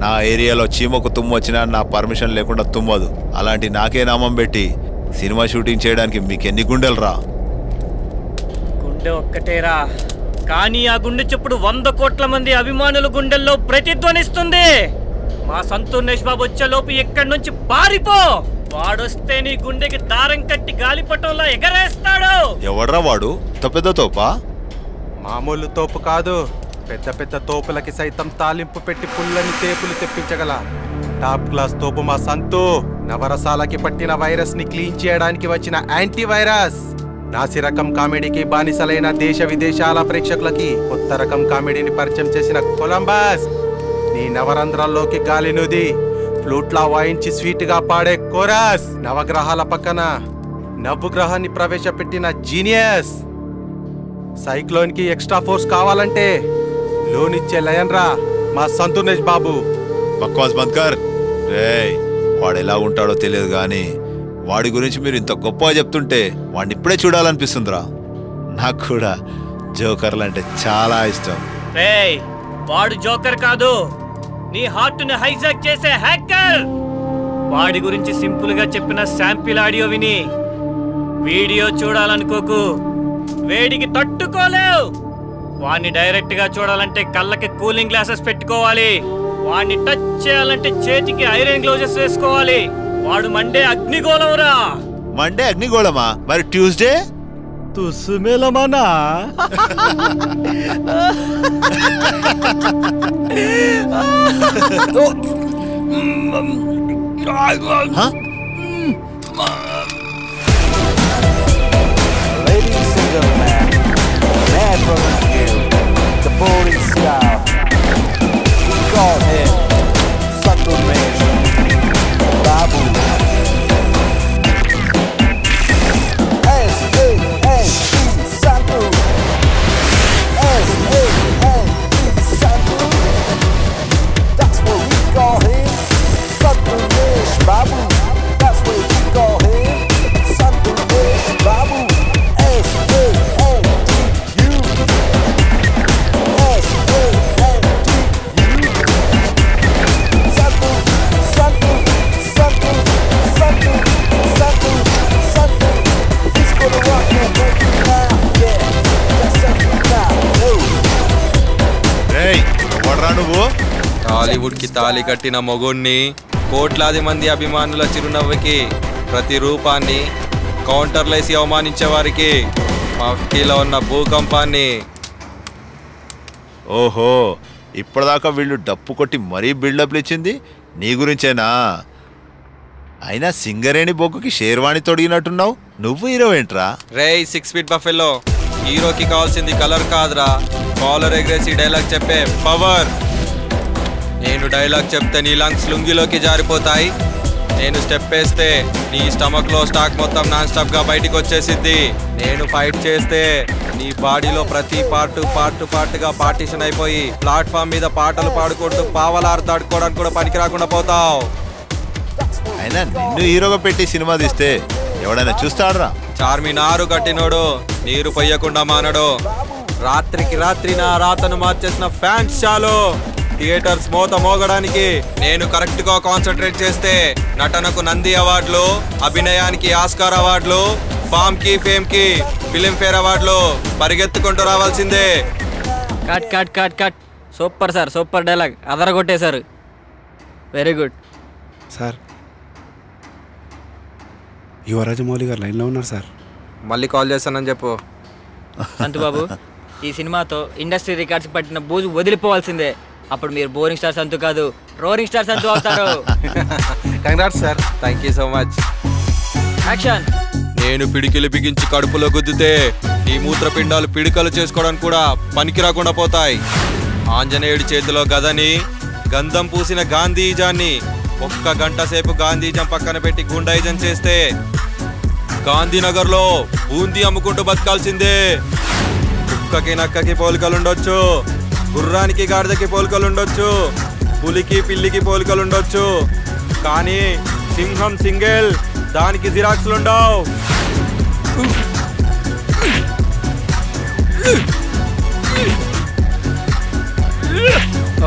నా ఏరియాలో చీమకు తుమ్ము వచ్చినా నా పర్మిషన్ లేకుండా తుమ్మదు. అలాంటి నాకే నామం పెట్టి సినిమా షూటింగ్ చేయడానికి మీకెన్ని గుండెలు రా? గుండె ఒక్కటేరా, కానీ ఆ గుండె చెప్పుడు 100 కోట్ల మంది అభిమానుల గుండెల్లో ప్రతిధ్వనిస్తుంది. మా సంతోష్ బాబు వచ్చేలోపు ఇక్కడి నుంచి పారిపో. వాడొస్తే నీ గుండెకి దారం కట్టి గాలిపటంలో ఎగరేస్తాడు. ఎవడ్రా వాడు? పెద్ద తోపా? మామూలు తోపు కాదు, పెద్ద పెద్ద తోపులకి సైతం తాలింపు పెట్టి పుల్లని తేపులు తెప్పించగల టాప్ క్లాస్ తోపు మా సంతు. నవరసాలకి పట్టిన వైరస్ ని క్లీన్ చేయడానికి వచ్చిన యాంటీ వైరస్. నాసి రకం కామెడీకి బానిసలైన దేశ విదేశాల ప్రేక్షకులకి కొత్త రకం కామెడీని పరిచయం చేసిన కొలంబస్. నీ నవరంధ్రాల్లోకి గాలి నుది ఫ్లూట్లా వాయించి స్వీట్ గా పాడే కోరస్. నవగ్రహాల పక్కన నవ్వు గ్రహాన్ని ప్రవేశపెట్టిన జీనియస్. సైక్లోన్ కి ఎక్స్ట్రా ఫోర్స్ కావాలంటే లోన్ ఇచ్చే లయన్ రా మా సంతోష్ బాబు. బక్వాస్ బంద్కర్. రేయ్, వాడు ఎలా ఉంటాడో తెలియదు కానీ వాడి గురించి మీరు ఇంత గొప్పగా చెప్తుంటే వాడిని ఇప్పుడే చూడాలనిపిస్తుందిరా. నాకు కూడా జోకర్లు అంటే చాలా ఇష్టం. రేయ్, వాడు జోకర్ కాదు, నీ హార్ట్ని హైజాక్ చేసే హ్యాకర్. వాడి గురించి సింపుల్ గా చెప్పిన శాంపిల్ ఆడియో విని వీడియో చూడాలనుకోకు, వేడికి తట్టుకోలేవు. వాడిని డైరెక్ట్ గా చూడాలంటే కళ్ళకి కూలింగ్ గ్లాసెస్ పెట్టుకోవాలి. వాడిని టచ్ చేయాలంటే చేతికి ఐరన్ గ్లౌజెస్ వేసుకోవాలి. వాడు మండే అగ్నిగోళంరా. మండే అగ్నిగోళమా? మరి Tuesday తుస్సుమేలమనా? Ladies and gentlemen, man from you, the boring star. We call him Santosh Babu. S-A-N-T Santosh. S-A-N-T Santosh. That's what we call him, Santosh Babu. That's what we call him, Santosh Babu. నువ్వు టాలీవుడ్ కి తాళి కట్టిన మొగుణ్ణి, కోట్లాది మంది అభిమానుల చిరునవ్వుకి ప్రతిరూపాన్ని, కౌంటర్లేసి అవమానించే వారికి మఫ్టీలో ఉన్న భూకంపాన్ని. ఓహో, ఇప్పటిదాకా వీళ్ళు డప్పు కొట్టి మరీ బిల్డప్లు ఇచ్చింది నీ గురించేనా? అయినా సింగరేణి బొగ్గుకి షేర్వాణి తొడిగినట్టున్నావు. నువ్వు హీరో ఏంట్రా? రేయ్ 6 ఫీట్ బఫెలో, హీరోకి కావాల్సింది కలర్ కాదురా, కాలర్ ఎగరేసి డైలాగ్ చెప్పే పవర్. నేను డైలాగ్ చెప్తే నీ లంగ్స్ లుంగిలోకి జారిపోతాయి. నేను స్టెప్ వేస్తే నీ స్టమక్ లో స్టాక్ మొత్తం నాన్ స్టాప్ గా బయటికి వచ్చేసిద్ది. నేను ఫైట్ చేస్తే నీ బాడీలో ప్రతి పార్ట్ గా పార్టీషన్ అయిపోయి ప్లాట్ఫామ్ మీద పాటలు పాడుకుంటూ పావలాడతాడుకోవడానికి కూడా పనికి రాకుండా పోతావు. అయినా నిన్ను హీరోగా పెట్టి సినిమా తీస్తే ఎవడైనా చూస్తాడరా? చార్మినారు కట్టినోడు నీరు పొయ్యకుండా మానడు. రాత్రికి రాత్రి నా రాతను మార్చేసిన ఫ్యాన్స్ షాలో థియేటర్స్ మోత మోగడానికి నేను కరెక్ట్ గా కాన్సన్ట్రేట్ చేస్తే నటనకు నంది అవార్డులు, అభినయానికి ఆస్కార్ అవార్డులు, ఫామ్ కి ఫేమ్ కి ఫిలింఫేర్ అవార్డులు పరిగెత్తుకుంటూ రావాల్సిందే. Cut cut cut cut. Super sir, super dialogue, అదరగొట్టేశారు. Very good sir. యువరాజమౌళి గారు లైన్లో ఉన్నారు సార్. మళ్ళీ కాల్ చేస్తానని చెప్పు. సంతుబాబు, ఈ సినిమాతో ఇండస్ట్రీ రికార్డ్స్ పట్టిన బూజు వదిలిపోవాల్సిందే. అప్పుడు మీరు బోరింగ్ స్టార్ సంతు కాదు, రోరింగ్ స్టార్ సంతు అవుతారు. Congrats sir. Thank you so much. Action. నేను పిడికిలు బిగించి కడుపులో గుద్దితే నీ మూత్రపిండాలు పిడికలు చేసుకోవడానికి కూడా పనికి రాకుండా పోతాయి. ఆంజనేయుడి చేతిలో గదని, గంధం పూసిన గాంధీజాన్ని 1 గంట సేపు గాంధీజం పక్కన పెట్టి గుండాయిజం చేస్తే గాంధీనగర్లో బూందీ అమ్ముకుంటూ బతకాల్సిందే. కుక్కకి నక్కకి పోలికలుండొచ్చు, గుర్రానికి గాడిదకి పోలికలుండొచ్చు, పులికి పిల్లికి పోలికలుండొచ్చు, కానీ సింహం సింగిల్, దానికి జిరాక్స్లుండవు.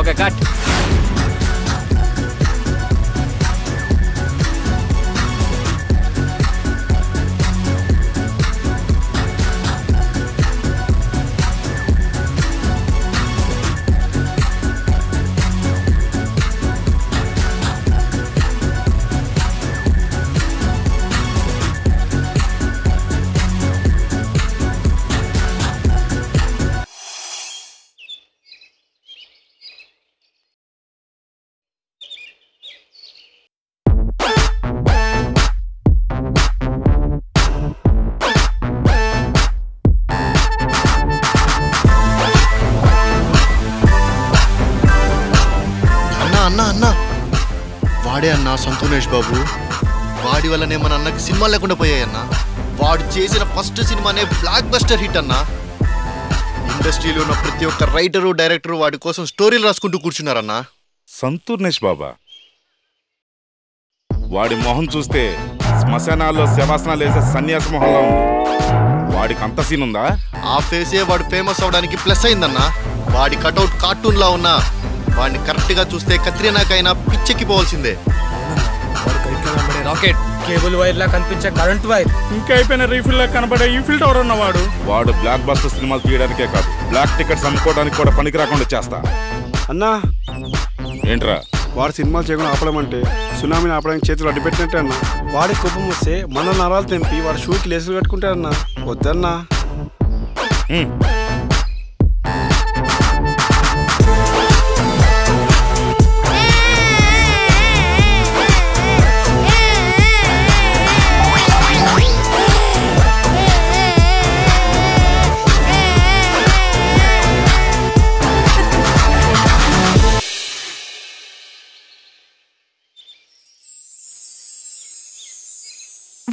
Okay cut. వాడే అన్నా సంతోష్ బాబు. వాడి వల్లనే మన అన్నకి సినిమా లేకుండా పోయాయన్నా. వాడు చేసిన ఫస్ట్ సినిమానే బ్లాక్ బస్టర్ హిట్ అన్నా. ఇండస్ట్రీలో ఉన్న ప్రతి ఒక్క రైటరు డైరెక్టరు వాడి కోసం స్టోరీలు రాసుకుంటూ కూర్చున్నారన్నా. సంతూర్నేష్ బాబా వాడి మొహం చూస్తే శ్మశానాల్లో శవాసనాలు వేసే సన్యాస మొహంలో ఉంది. వాడికి అంత సీన్ ఉందా? ఆ ఫేసే వాడు ఫేమస్ అవడానికి ప్లస్ అయిందన్నా. వాడి కటౌట్ కార్టూన్ లా ఉన్నా వాడిని కరెక్ట్ గా చూస్తే కత్రినాకైనా పిచ్చెక్కిపోవాల్సిందే. రాకెట్ కేబుల్ వైర్ లా కనిపించే కరెంట్ వైర్, ఇంకా అయిపోయిన రీఫిల్ లా కనబడే ఇన్ఫిల్ టవర్ ఉన్నవాడు. వాడు బ్లాక్ బస్టర్ సినిమాలు తీయడానికే కాదు, బ్లాక్ టికెట్స్ అమ్ముకోవడానికి కూడా పనికి రాకుండా చేస్తా. అన్నా ఏంట్రా? వాడు సినిమాలు చేయకుండా ఆపలేమంటే సునామీని ఆపడానికి చేతులు అడ్డుపెట్టినట్టే అన్న. వాడి కోపం వస్తే మన నరాలు తెంపి వాడి షూకి లేసులు కట్టుకుంటారన్నా. వద్దన్నా.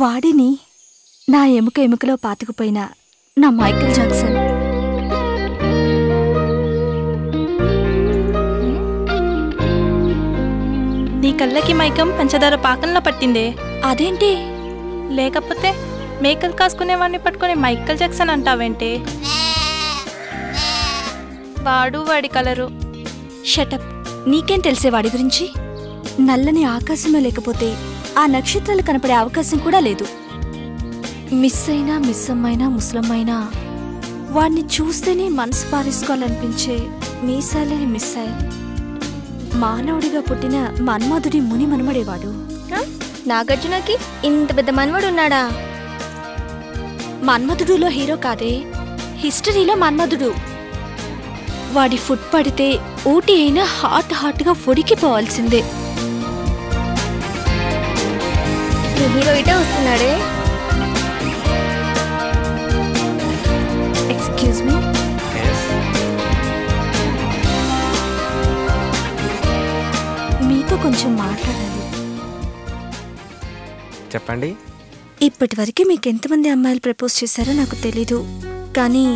వాడిని నా ఎముకలో పాతుకుపోయిన నా మైకేల్ జాక్సన్. నీ కళ్ళకి మైకం పంచదార పాకంలా పట్టిందే. అదేంటి? లేకపోతే మేకలు కాసుకునేవాడిని పట్టుకుని మైకేల్ జాక్సన్ అంటావేంటి? వాడు వాడి కలరు. షటప్. నీకేం తెలిసే వాడి గురించి? నల్లని ఆకాశమే లేకపోతే ఆ నక్షత్రాలు కనపడే అవకాశం కూడా లేదు. మిస్ అయినా మిస్సమ్మైనా ముసలమ్మైనా వాడిని చూస్తేనే మనసు పారేసుకోవాలనిపించే మీసాలేని మిస్సైల్. మానవుడిగా పుట్టిన మన్మధుడి ముని మనమడేవాడు. నాగార్జునకి ఇంత పెద్ద మనవడు ఉన్నాడా? మన్మధుడులో హీరో కాదే, హిస్టరీలో మన్మధుడు. వాడి ఫుట్ పడితే ఊటీ అయినా హాట్గా పొడికిపోవాల్సిందే. హీరో ఇటే వస్తున్నాడే. Excuse me. మీతో కొంచెం మాట్లాడాలి. చెప్పండి. ఇప్పటి వరకు మీకు ఎంతమంది అమ్మాయిలు ప్రపోజ్ చేశారో నాకు తెలీదు, కానీ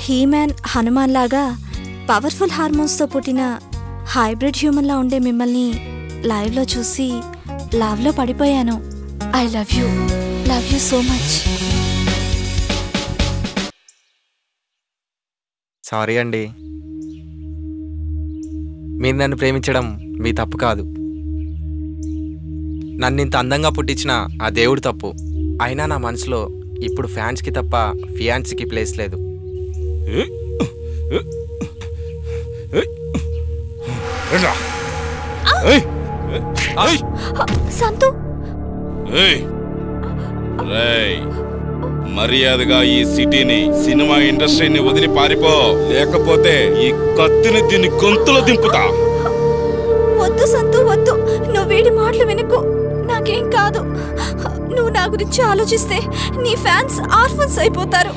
హీమ్యాన్ హనుమాన్ లాగా పవర్ఫుల్ హార్మోన్స్తో పుట్టిన హైబ్రిడ్ హ్యూమన్లా ఉండే మిమ్మల్ని లైవ్లో చూసి లవ్లో పడిపోయాను. I love you so much. Sorry అండి, మీరు నన్ను ప్రేమించడం మీ తప్పు కాదు. నన్ను ఇంత అందంగా పుట్టించిన ఆ దేవుడు తప్పు. అయినా నా మనసులో ఇప్పుడు ఫ్యాన్స్కి తప్ప ఫియాన్స్కి ప్లేస్ లేదు. సంతు, మర్యాదగా ఈ సిటీని, సినిమా ఇండస్ట్రీని వదిలి పారిపో, లేకపోతే ఈ కత్తిని దీన్ని గొంతులో దింపుతా. వద్దు సంతు, వద్దు. నువ్వు వీడి మాటలు వినకు. నాకేం కాదు. నువ్వు నా గురించి ఆలోచిస్తే నీ ఫ్యాన్స్ ఆర్ఫన్స్ అయిపోతారు.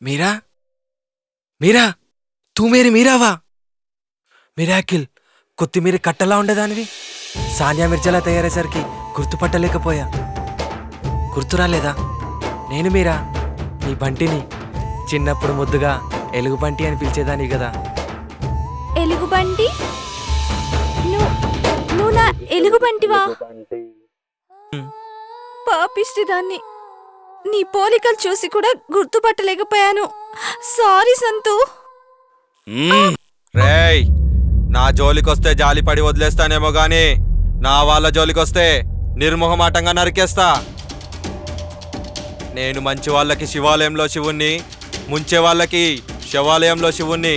మీరా మీరా తూ మేరీ మీరావా? మిరాకిల్. కొత్తిమీర కట్టలా ఉండేదానివి సానియా మిర్జాలా తయారయ్యేసరికి గుర్తుపట్టలేకపోయా. గుర్తురాలేదా? నేను మీరా, నీ బంటిని. చిన్నప్పుడు ముద్దుగా ఎలుగుబంటి అని పిలిచేదాని కదా. ఎలుగుబంటి? నువ్వు నా ఎలుగుబంటివా? పాపిష్టి దాన్ని. నీ పోలికలు చూసి కూడా గుర్తుపట్టలేకపోయాను. సారీ సంతు. రేయ్, నా జోలికొస్తే జాలిపడి వదిలేస్తానేమో గాని నా వాళ్ళ జోలికొస్తే నిర్మోహమాటంగా నరికేస్తా. నేను మంచి వాళ్ళకి శివాలయంలో శివుణ్ణి, ముంచే వాళ్ళకి శివాలయంలో శివుణ్ణి.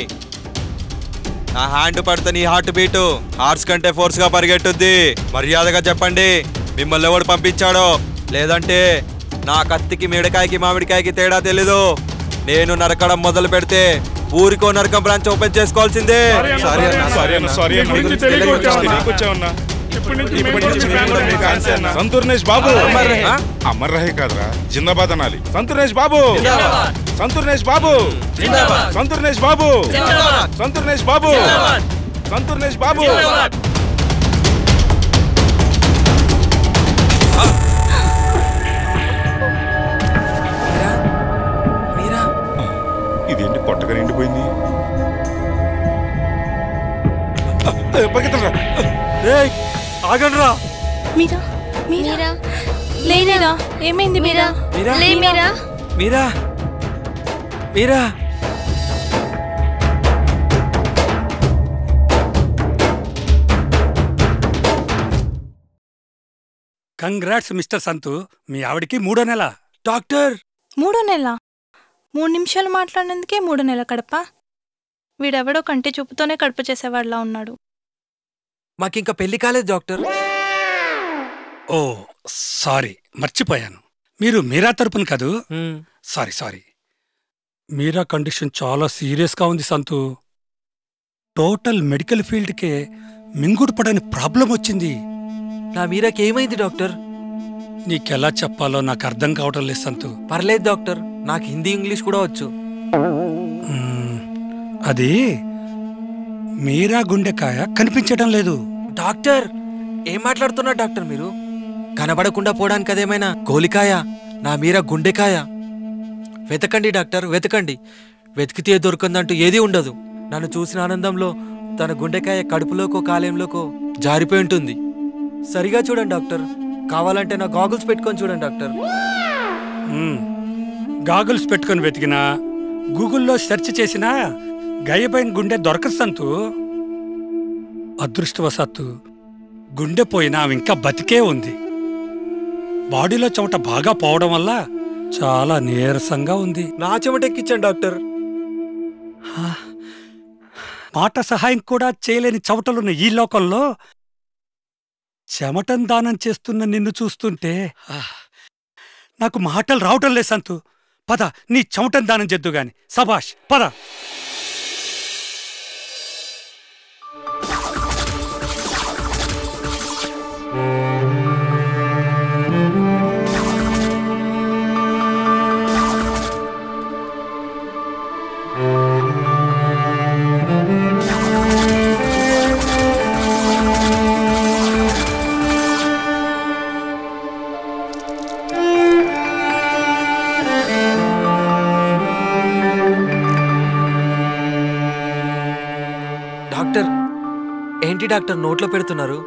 నా హ్యాండ్ పడితే నీ హార్ట్ బీటు హార్స్ కంటే ఫోర్స్ గా పరిగెట్టుద్ది. మర్యాదగా చెప్పండి మిమ్మల్ని ఎవడు పంపించాడో, లేదంటే నా కత్తికి మిడకాయకి మామిడికాయకి తేడా తెలీదు. నేను నరకడం మొదలు పెడితే ఊరికో నరకం బ్రాంచ్ ఓపెన్ చేసుకోవాల్సిందే. సంతూర్నేష్ బాబు అమర్ రహే కాదురా, జిందాబాద్ అనాలి. సంతూర్నేష్ బాబు, సంతూర్నేష్ బాబు, సంతూర్నేష్ బాబు, సంతూర్నేష్ బాబు, సంతూర్నేష్ బాబు. ఇదేంటి కొట్టగా నిండిపోయింది? ఆగండ్రా. మీరా మీరా లేనేరా, ఏమైంది మీరా? మీరా మీరా మీరా కంగ్రాట్స్ మిస్టర్ సంతు, మీ ఆవిడికి 3వ నెల. డాక్టర్ 3వ నెల? 3 నిమిషాలు మాట్లాడినందుకే 3వ నెల కడప? వీడెవడో కంటి చూపుతోనే కడుపు చేసేవాడిలా ఉన్నాడు. మాకింకా పెళ్లి కాలేదు డాక్టర్. ఓ సారీ, మర్చిపోయాను. మీరు మీరా తరపున కదూ? సారీ. మీరా కండిషన్ చాలా సీరియస్గా ఉంది సంతు. టోటల్ మెడికల్ ఫీల్డ్కే మింగుడు పడని ప్రాబ్లం వచ్చింది. నా మీరాకి ఏమైంది డాక్టర్? నీకెలా చెప్పాలో నాకు అర్థం కావటం లేదు సంతు. పర్లేదు డాక్టర్, నాకు హిందీ ఇంగ్లీష్ కూడా వచ్చు. అది మీరా గుండెకాయ కనిపించడం లేదు. డాక్టర్ ఏం మాట్లాడుతున్నారు డాక్టర్ మీరు? కనబడకుండా పోవడానికి అదేమైనా గోలికాయ? నా మీరా గుండెకాయ. వెతకండి డాక్టర్, వెతకండి. వెతికితే దొరకందంటూ ఏదీ ఉండదు. నన్ను చూసిన ఆనందంలో తన గుండెకాయ కడుపులోకో కాలేయంలోకో జారిపోయి ఉంటుంది. సరిగా చూడండి డాక్టర్, కావాలంటే నా గాగుల్స్ పెట్టుకొని చూడండి డాక్టర్. గాగుల్స్ పెట్టుకొని వెతికినా, గూగుల్లో సెర్చ్ చేసినా గాయపోయిన గుండె దొరకదు సంతు. అదృష్టవశాత్తు గుండె పోయినా ఆమె ఇంకా బతికే ఉంది. బాడీలో చెమట బాగా పోవడం వల్ల చాలా నీరసంగా ఉంది. నా చెమటెక్కించండి డాక్టర్. మాట సహాయం కూడా చేయలేని చెమటలున్న ఈ లోకంలో చెమటం దానం చేస్తున్న నిన్ను చూస్తుంటే నాకు మాటలు రావటం లేదు సంతు. పద, నీ చెమటం దానం చేద్దు గాని. సభాష్, పద. డాక్టర్ ఏంటి డాక్టర్ నోట్లో పెడుతున్నారు?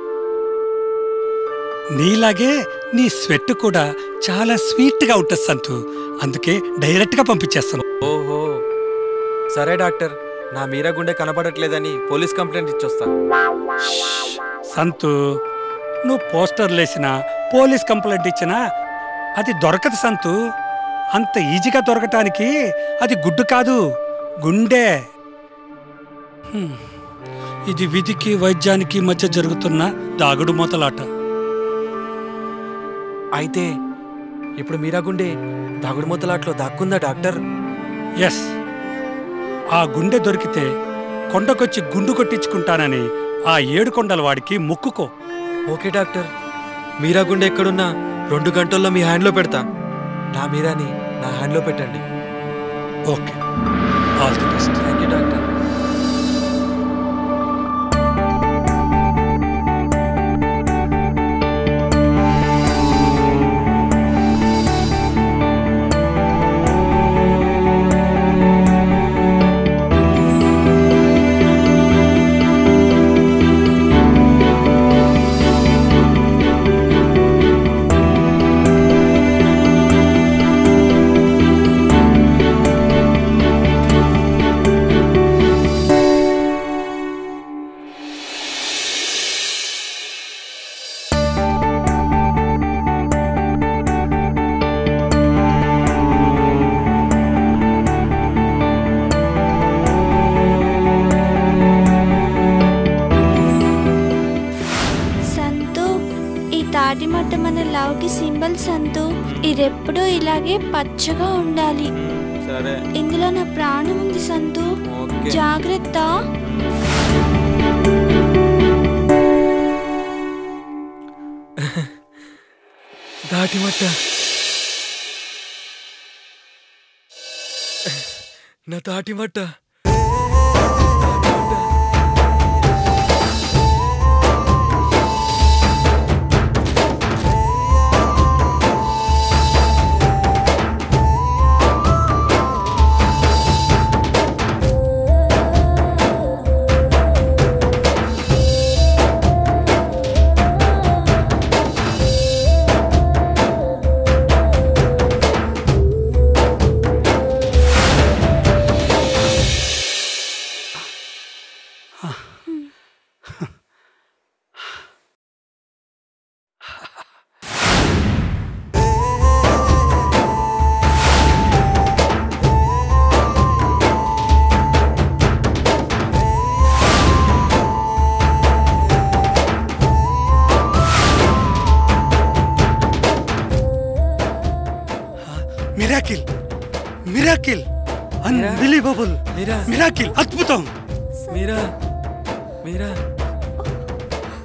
నీలాగే నీ స్వెట్ కూడా చాలా స్వీట్గా ఉంటుంది సంతు. అందుకే డైరెక్ట్గా పంపించేస్తాను. ఓహో సరే డాక్టర్, నా మీరా గుండె కనబడట్లేదని పోలీస్ కంప్లైంట్ ఇచ్చొస్తా. సంతు, నువ్వు పోస్టర్లేసినా పోలీస్ కంప్లైంట్ ఇచ్చినా అది దొరకదు సంతు. అంత ఈజీగా దొరకటానికి అది గుడ్డు కాదు, గుండె. ఇది విధికి వైద్యానికి మధ్య జరుగుతున్న దాగుడు మూతలాట. అయితే ఇప్పుడు మీరా గుండె దాగుడు మూతలాట్లో దాక్కుందా డాక్టర్? ఎస్, ఆ గుండె దొరికితే కొండకొచ్చి గుండు కొట్టించుకుంటానని ఆ 7 కొండల వాడికి మొక్కుకో. ఓకే డాక్టర్, మీరా గుండె ఎక్కడున్నా 2 గంటల్లో మీ హ్యాండ్లో పెడతా. నా మీరాని నా హ్యాండ్లో పెట్టండి. Okay, all the best. Thank you doctor. మీరెప్పుడూ ఇలాగే పచ్చగా ఉండాలి. సరే. ఇందులో నా ప్రాణం ఉంది సంతు. జాగ్రత్త. దాటిమట్ట నా తాటిమట్ట. మిరాకిల్ మిరాకిల్ అన్బిలీవబుల్ మిరాకిల్ అద్భుతం. మీరా మీరా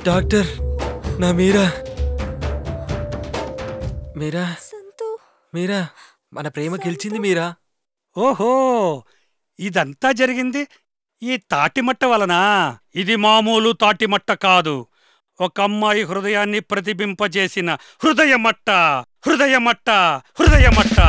డాక్టర్ నా మీరా మీరా మీరా మన ప్రేమ గెలిచింది మీరా. ఓహో ఇదంతా జరిగింది ఈ తాటిమట్ట వలన. ఇది మామూలు తాటిమట్ట కాదు, ఒక అమ్మాయి హృదయాన్ని ప్రతిబింపజేసిన హృదయమట్ట. హృదయమట్ట హృదయమట్ట.